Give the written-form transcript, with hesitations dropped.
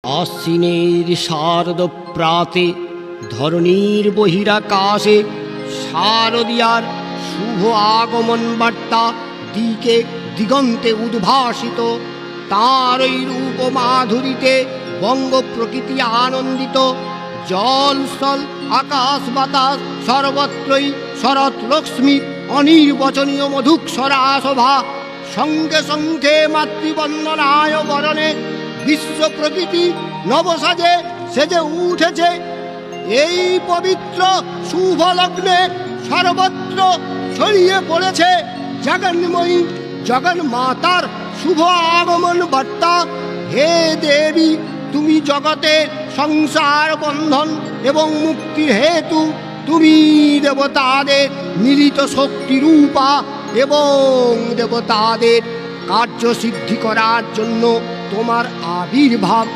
আশ্বিনের শারদ প্রাতে ধরণীর বহিরাকাশে শারদিয়ার শুভ আগমন বার্তা দিকে দিগন্তে উদ্ভাসিত। তার ওই রূপ মাধুরীতে বঙ্গ প্রকৃতি আনন্দিত। জল স্থল আকাশ বাতাস সর্বত্রই শরৎ লক্ষ্মী অনির্বচনীয় মধুক্ষরা শোভা। সঙ্গে সঙ্গে মাতৃবন্দনায় বরণে বিশ্ব প্রকৃতি নবসাজে সেজে উঠেছে। এই পবিত্র শুভ লগ্নে সর্বত্র ছড়িয়ে পড়েছে জগন্ময়ী জগন্মাতার শুভ আগমন বার্তা। হে দেবী, তুমি জগতের সংসার বন্ধন এবং মুক্তির হেতু। তুমি দেবতাদের মিলিত শক্তিরূপা এবং দেবতাদের কার্য সিদ্ধি করার জন্য তোমার আবির্ভাব